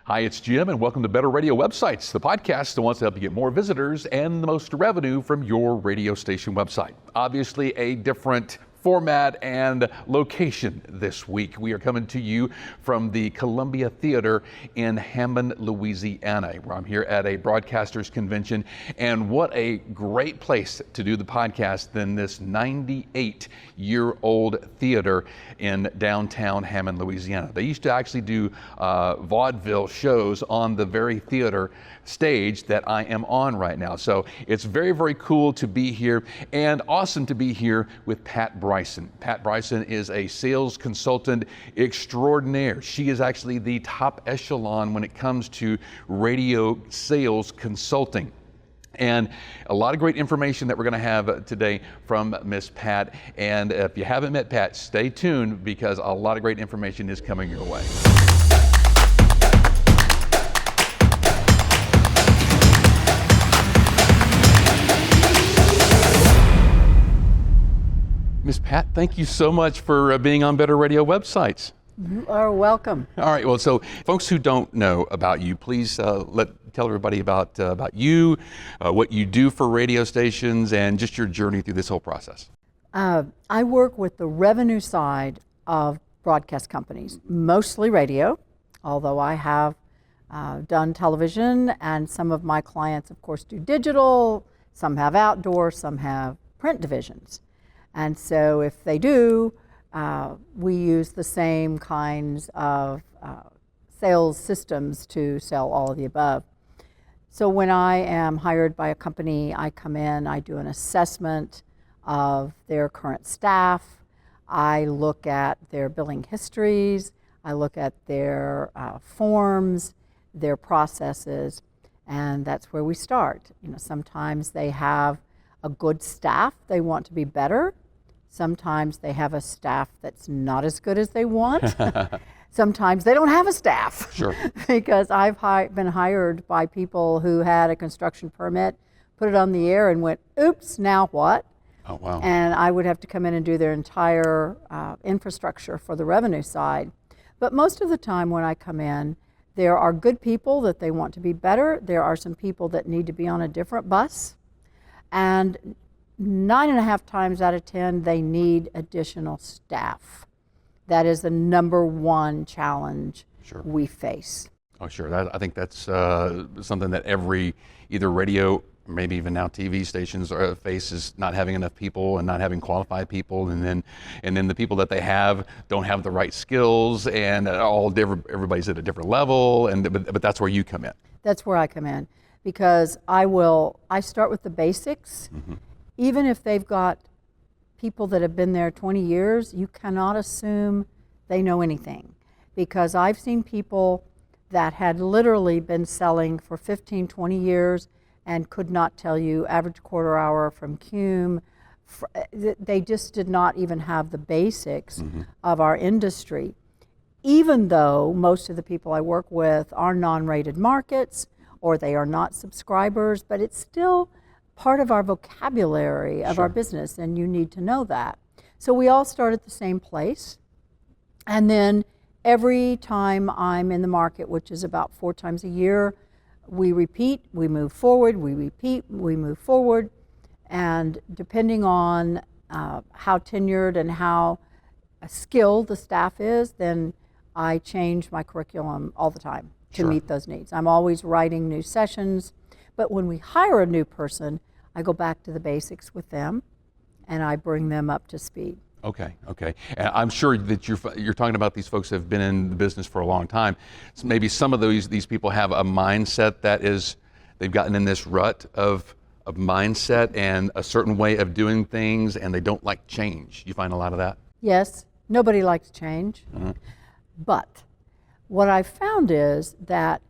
Hi, it's Jim, and welcome to Better Radio Websites, the podcast that wants to help you get more visitors and the most revenue from your radio station website. Obviously, a different format and location this week. We are coming to you from the Columbia Theater in Hammond, Louisiana, where I'm here at a broadcasters convention. And what a great place to do the podcast than this 98-year-old theater in downtown Hammond, Louisiana. They used to actually do vaudeville shows on the very theater stage that I am on right now. So it's very, very cool to be here and awesome to be here with Pat Bryson. Pat Bryson is a sales consultant extraordinaire. She is actually the top echelon when it comes to radio sales consulting. And a lot of great information that we're going to have today from Miss Pat. And if you haven't met Pat, stay tuned because a lot of great information is coming your way. Miss Pat, thank you so much for being on Better Radio Websites. You are welcome. All right, well, so folks who don't know about you, please tell everybody about you, what you do for radio stations, and just your journey through this whole process. I work with the revenue side of broadcast companies, mostly radio, although I have done television, and some of my clients, of course, do digital, some have outdoor, some have print divisions. And so if they do, we use the same kinds of sales systems to sell all of the above. So when I am hired by a company, I come in, I do an assessment of their current staff, I look at their billing histories, I look at their forms, their processes, and that's where we start. You know, sometimes they have a good staff, they want to be better. Sometimes they have a staff that's not as good as they want. Sometimes they don't have a staff. Sure. Because I've been hired by people who had a construction permit, put it on the air and went, oops, now what? Oh, wow. And I would have to come in and do their entire infrastructure for the revenue side. But most of the time when I come in, there are good people that they want to be better. There are some people that need to be on a different bus. And 9.5 times out of 10, they need additional staff. That is the number one challenge we face. Oh, sure. I think that's something that every either radio, maybe even now TV stations face is not having enough people and not having qualified people, and then the people that they have don't have the right skills, and everybody's at a different level. But that's where you come in. That's where I come in because I start with the basics. Mm-hmm. Even if they've got people that have been there 20 years, you cannot assume they know anything. Because I've seen people that had literally been selling for 15, 20 years and could not tell you average quarter hour from cume. They just did not even have the basics of our industry. Even though most of the people I work with are non-rated markets or they are not subscribers, but it's still part of our vocabulary of our business, and you need to know that. So we all start at the same place, and then every time I'm in the market, which is about 4 times a year, we repeat, we move forward, we repeat, we move forward, and depending on how tenured and how skilled the staff is, then I change my curriculum all the time to meet those needs. I'm always writing new sessions. But when we hire a new person, I go back to the basics with them, and I bring them up to speed. Okay. And I'm sure that you're talking about these folks that have been in the business for a long time. So maybe some of these people have a mindset that they've gotten in this rut of mindset and a certain way of doing things, and they don't like change. You find a lot of that? Yes. Nobody likes change. Mm-hmm. But what I've found is that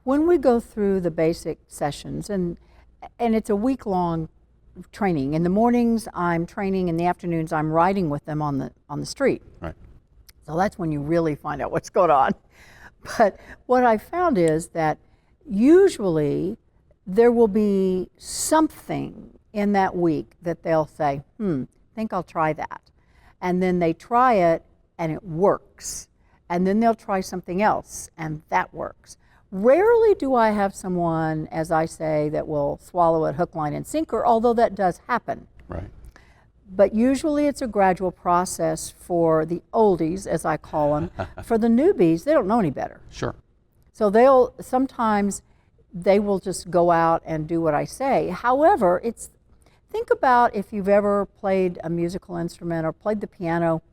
when we go through the basic sessions, and it's a week-long training. In the mornings, I'm training. In the afternoons, I'm riding with them on the street. Right. So that's when you really find out what's going on. But what I found is that usually there will be something in that week that they'll say, I think I'll try that. And then they try it, and it works. And then they'll try something else, and that works. Rarely do I have someone, as I say, that will swallow it hook, line, and sinker, although that does happen. Right. But usually it's a gradual process for the oldies, as I call them. For the newbies, they don't know any better. Sure. So sometimes they will just go out and do what I say. However, think about if you've ever played a musical instrument or played the piano.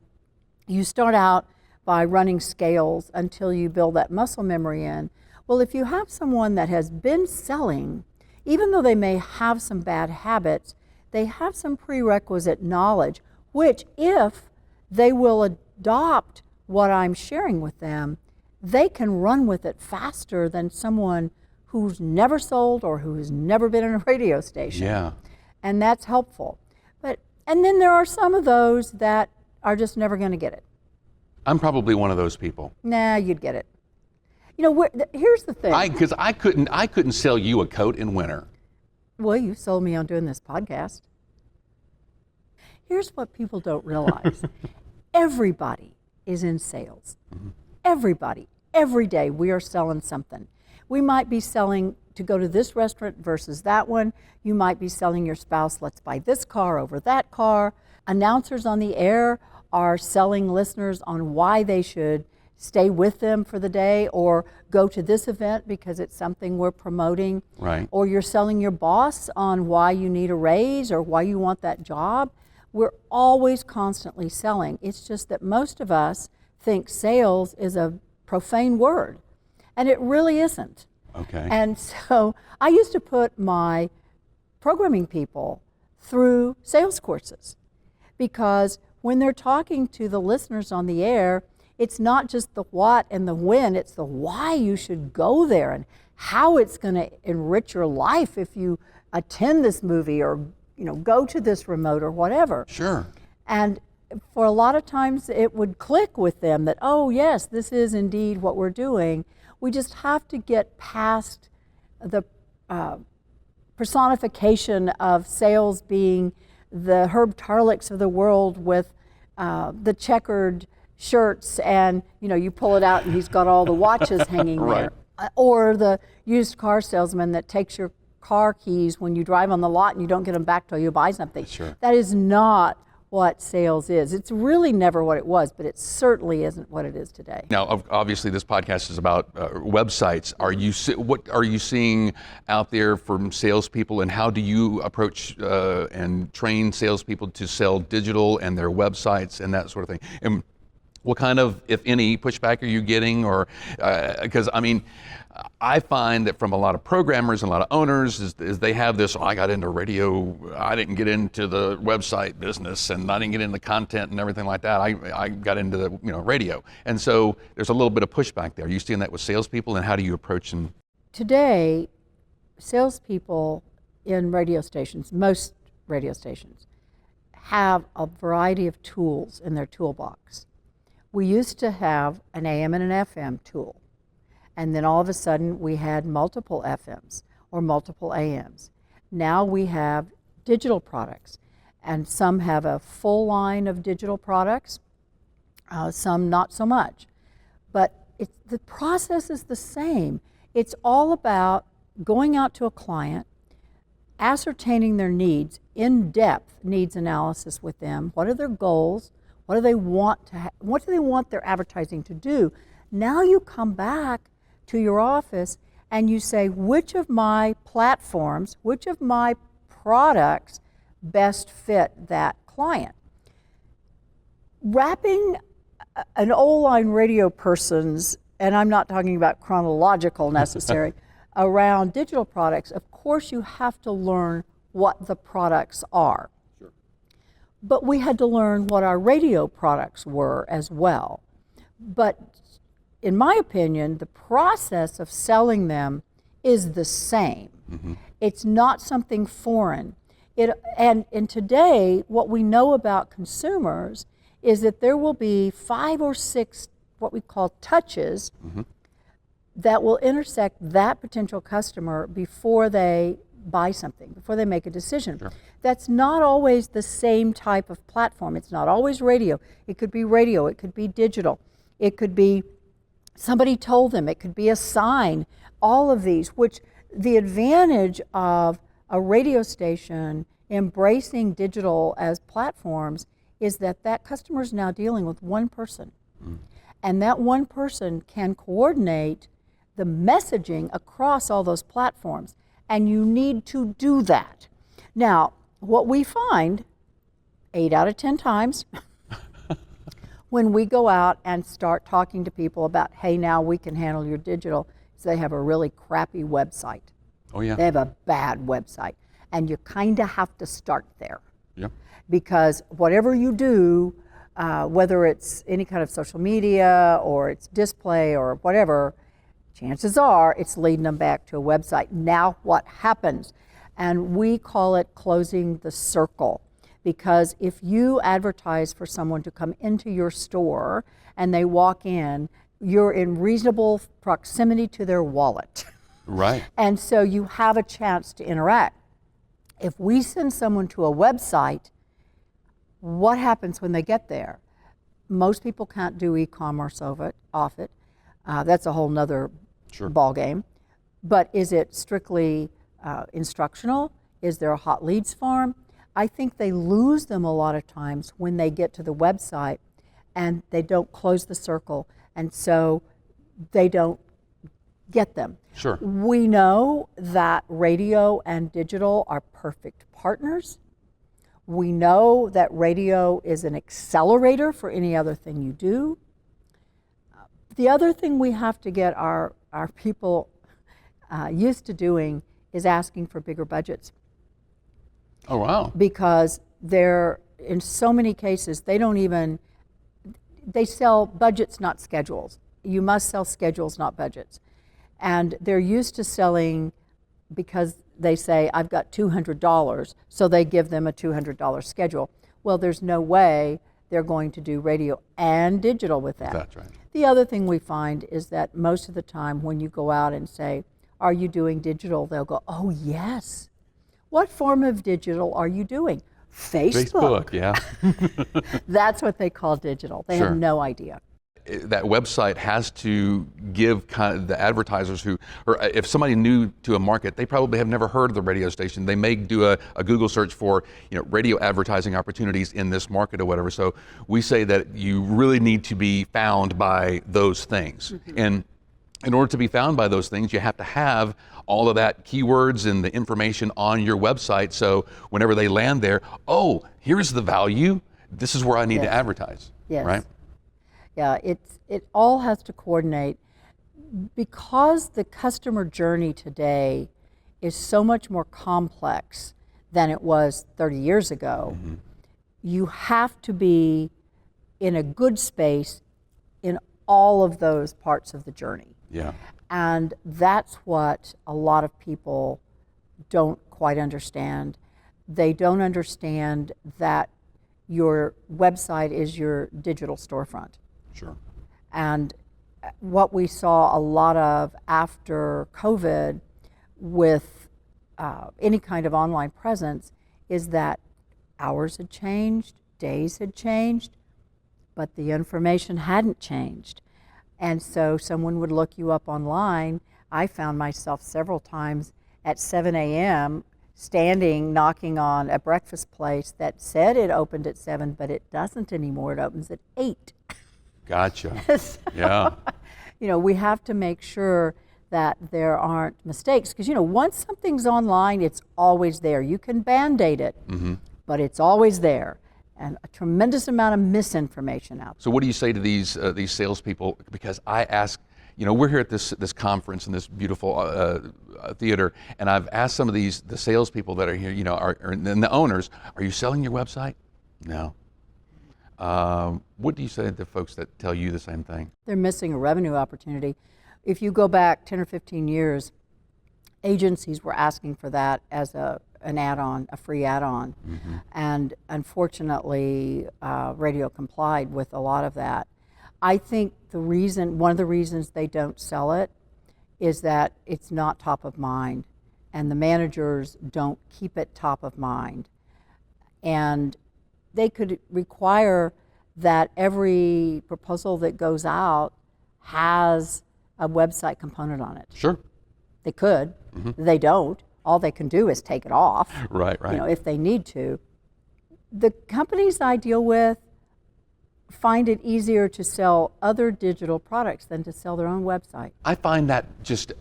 You start out by running scales until you build that muscle memory in. Well, if you have someone that has been selling, even though they may have some bad habits, they have some prerequisite knowledge, which if they will adopt what I'm sharing with them, they can run with it faster than someone who's never sold or who has never been in a radio station. Yeah. And that's helpful. And then there are some of those that are just never going to get it. I'm probably one of those people. Nah, you'd get it. Here's the thing. Because I couldn't sell you a coat in winter. Well, you sold me on doing this podcast. Here's what people don't realize. Everybody is in sales. Mm-hmm. Everybody. Every day we are selling something. We might be selling to go to this restaurant versus that one. You might be selling your spouse, let's buy this car over that car. Announcers on the air are selling listeners on why they should stay with them for the day or go to this event because it's something we're promoting. Right. Or you're selling your boss on why you need a raise or why you want that job. We're always constantly selling. It's just that most of us think sales is a profane word, and it really isn't. Okay. And so I used to put my programming people through sales courses because when they're talking to the listeners on the air, it's not just the what and the when, it's the why you should go there and how it's going to enrich your life if you attend this movie or go to this remote or whatever. Sure. And for a lot of times it would click with them that, oh yes, this is indeed what we're doing. We just have to get past the personification of sales being the Herb Tarlicks of the world with the checkered shirts and you pull it out and he's got all the watches hanging Right. there. Or the used car salesman that takes your car keys when you drive on the lot and you don't get them back till you buy something. Sure. That is not what sales is. It's really never what it was, but it certainly isn't what it is today. Now, obviously, this podcast is about websites. What are you seeing out there from salespeople, and how do you approach and train salespeople to sell digital and their websites and that sort of thing? And what kind of, if any, pushback are you getting? Or because I find that from a lot of programmers and a lot of owners is they have this, I got into radio, I didn't get into the website business, and I didn't get into content and everything like that. I got into the radio. And so there's a little bit of pushback there. Are you seeing that with salespeople, and how do you approach them? Today, salespeople in radio stations, most radio stations, have a variety of tools in their toolbox. We used to have an AM and an FM tool. And then all of a sudden we had multiple FMs or multiple AMs. Now we have digital products, and some have a full line of digital products, some not so much. But the process is the same. It's all about going out to a client, ascertaining their needs, in-depth needs analysis with them. What are their goals? What do they want what do they want their advertising to do? Now you come back to your office and you say, which of my platforms, which of my products best fit that client? Wrapping an old-line radio person's, and I'm not talking about chronological necessary, around digital products, of course you have to learn what the products are. Sure. But we had to learn what our radio products were as well. But in my opinion, the process of selling them is the same. Mm-hmm. It's not something foreign. And today, what we know about consumers is that there will be 5 or 6 what we call touches mm-hmm. that will intersect that potential customer before they buy something, before they make a decision. Sure. That's not always the same type of platform. It's not always radio. It could be digital. It could be Somebody told them, it could be a sign, all of these, which the advantage of a radio station embracing digital as platforms is that that customer is now dealing with one person. And that one person can coordinate the messaging across all those platforms. And you need to do that. Now, what we find 8 out of 10 times when we go out and start talking to people about, hey, now we can handle your digital, is they have a really crappy website. Oh, yeah. They have a bad website. And you kind of have to start there. Yeah. Because whatever you do, whether it's any kind of social media or it's display or whatever, chances are it's leading them back to a website. Now what happens? And we call it closing the circle. Because if you advertise for someone to come into your store and they walk in, you're in reasonable proximity to their wallet. Right. And so you have a chance to interact. If we send someone to a website, what happens when they get there? Most people can't do e-commerce off it. That's a whole nother ball game. But is it strictly instructional? Is there a hot leads farm? I think they lose them a lot of times when they get to the website and they don't close the circle, and so they don't get them. Sure. We know that radio and digital are perfect partners. We know that radio is an accelerator for any other thing you do. The other thing we have to get our people used to doing is asking for bigger budgets. Oh, wow. Because they're, in so many cases, they sell budgets, not schedules. You must sell schedules, not budgets. And they're used to selling because they say, I've got $200, so they give them a $200 schedule. Well, there's no way they're going to do radio and digital with that. That's right. The other thing we find is that most of the time when you go out and say, are you doing digital? They'll go, oh, yes. What form of digital are you doing? Facebook. Yeah. That's what they call digital. They have no idea. That website has to give kind of the advertisers or if somebody new to a market, they probably have never heard of the radio station. They may do a Google search for, radio advertising opportunities in this market or whatever. So we say that you really need to be found by those things. Mm-hmm. And in order to be found by those things, you have to have all of that keywords and the information on your website. So whenever they land there, oh, here's the value. This is where I need to advertise. Yes. Right? Yeah, it all has to coordinate because the customer journey today is so much more complex than it was 30 years ago. Mm-hmm. You have to be in a good space in all of those parts of the journey. Yeah. And that's what a lot of people don't quite understand. They don't understand that your website is your digital storefront. Sure. And what we saw a lot of after COVID with any kind of online presence is that hours had changed, days had changed, but the information hadn't changed. And so someone would look you up online. I found myself several times at 7 a.m. standing, knocking on a breakfast place that said it opened at 7, but it doesn't anymore. It opens at 8. Gotcha. So, yeah. We have to make sure that there aren't mistakes because, once something's online, it's always there. You can Band-Aid it, mm-hmm. but it's always there. And a tremendous amount of misinformation out there. So what do you say to these salespeople? Because I ask, we're here at this conference in this beautiful theater, and I've asked some of the salespeople that are here, and the owners, are you selling your website? No. What do you say to the folks that tell you the same thing? They're missing a revenue opportunity. If you go back 10 or 15 years, agencies were asking for that as an add-on, a free add-on. Mm-hmm. And unfortunately, radio complied with a lot of that. I think one of the reasons they don't sell it is that it's not top of mind, and the managers don't keep it top of mind. And they could require that every proposal that goes out has a website component on it. Sure. They could. They don't. All they can do is take it off. Right. If they need to. The companies I deal with find it easier to sell other digital products than to sell their own website. I find that just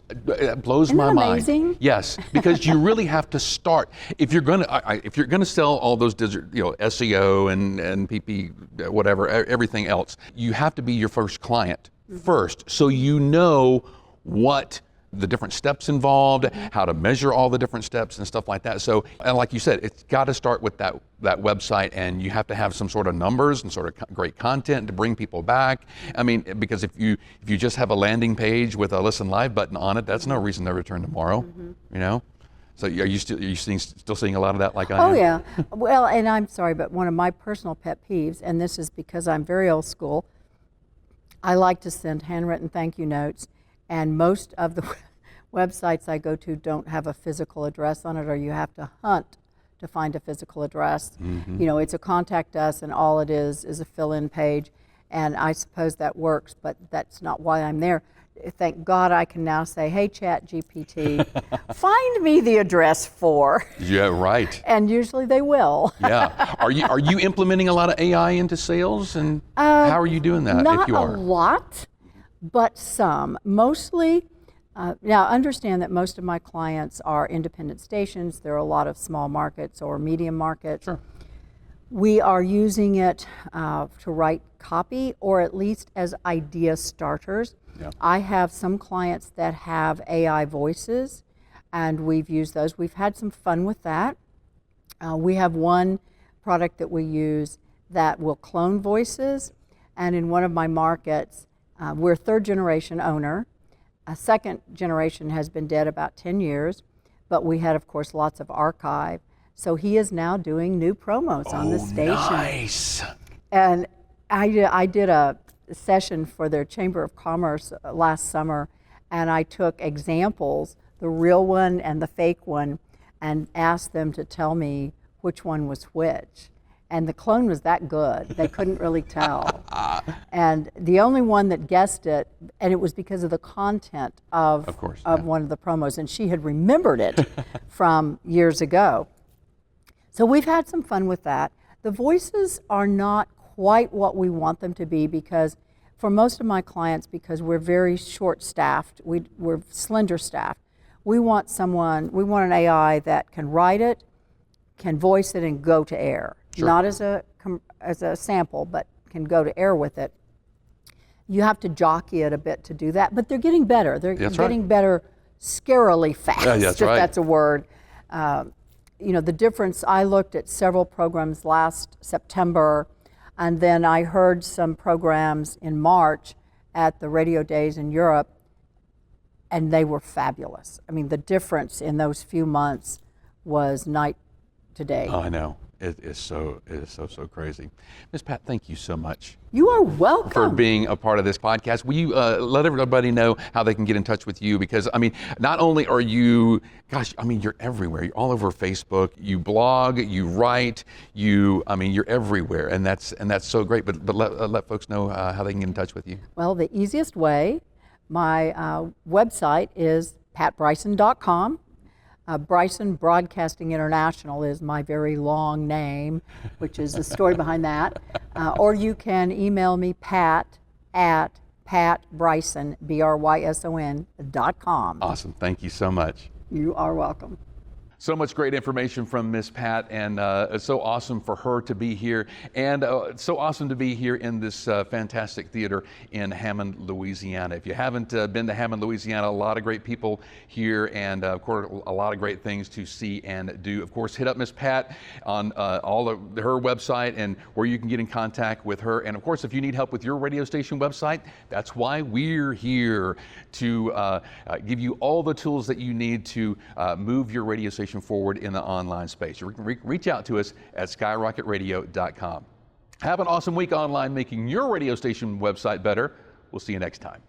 blows Isn't my that mind. amazing? Yes, because you really have to start. If you're gonna sell all those digital, SEO and PP, whatever, everything else, you have to be your first client first, so you know what the different steps involved, how to measure all the different steps and stuff like that. So, and like you said, it's got to start with that website, and you have to have some sort of numbers and sort of great content to bring people back. I mean, because if you just have a landing page with a listen live button on it, that's no reason to return tomorrow. So are you still seeing a lot of that like I am? Oh yeah. Well, and I'm sorry, but one of my personal pet peeves, and this is because I'm very old school, I like to send handwritten thank you notes. And most of the websites I go to don't have a physical address on it, or you have to hunt to find a physical address. It's a contact us, and all it is a fill-in page. And I suppose that works, but that's not why I'm there. Thank God I can now say, hey, Chat GPT, find me the address for. Yeah, right. And usually they will. Yeah. Are you implementing a lot of AI into sales, and how are you doing that? Not if you are? a lot, but some. Mostly, now understand that most of my clients are independent stations. There are a lot of small markets or medium markets. Sure. We are using it to write copy, or at least as idea starters. Yeah. I have some clients that have AI voices, and we've used those. We've had some fun with that. We have one product that we use that will clone voices, and in one of my markets, we're third generation owner. A second generation has been dead about 10 years, but we had, of course, lots of archive. So he is now doing new promos on the station. Nice. And I did a session for their Chamber of Commerce last summer, and I took examples, the real one and the fake one, and asked them to tell me which one was which. And the clone was that good, they couldn't really tell. And the only one that guessed it, and it was because of the content of one of the promos, and she had remembered it from years ago. So we've had some fun with that. The voices are not quite what we want them to be, because for most of my clients, because we're very short-staffed, we're slender-staffed, we want an AI that can write it, can voice it, and go to air. Sure. Not as a sample, but can go to air with it. You have to jockey it a bit to do that, but they're getting better. They're getting better scarily fast, if that's a word. The difference, I looked at several programs last September, and then I heard some programs in March at the radio days in Europe, and they were fabulous. I mean, the difference in those few months was night to day. Oh, I know. It is so crazy. Ms. Pat, thank you so much. You are welcome. For being a part of this podcast. Will you let everybody know how they can get in touch with you? Because, I mean, not only are you, you're everywhere. You're all over Facebook. You blog, you write, you're everywhere. And that's so great. But let folks know how they can get in touch with you. Well, the easiest way, my website is patbryson.com. Bryson Broadcasting International is my very long name, which is the story behind that. Or you can email me, pat@patbryson, BRYSON.com. Awesome. Thank you so much. You are welcome. So much great information from Miss Pat, and it's so awesome for her to be here, and so awesome to be here in this fantastic theater in Hammond, Louisiana. If you haven't been to Hammond, Louisiana, a lot of great people here, and of course, a lot of great things to see and do. Of course, hit up Miss Pat on all of her website and where you can get in contact with her. And of course, if you need help with your radio station website, that's why we're here, to give you all the tools that you need to move your radio station forward in the online space. You can reach out to us at skyrocketradio.com. Have an awesome week online making your radio station website better. We'll see you next time.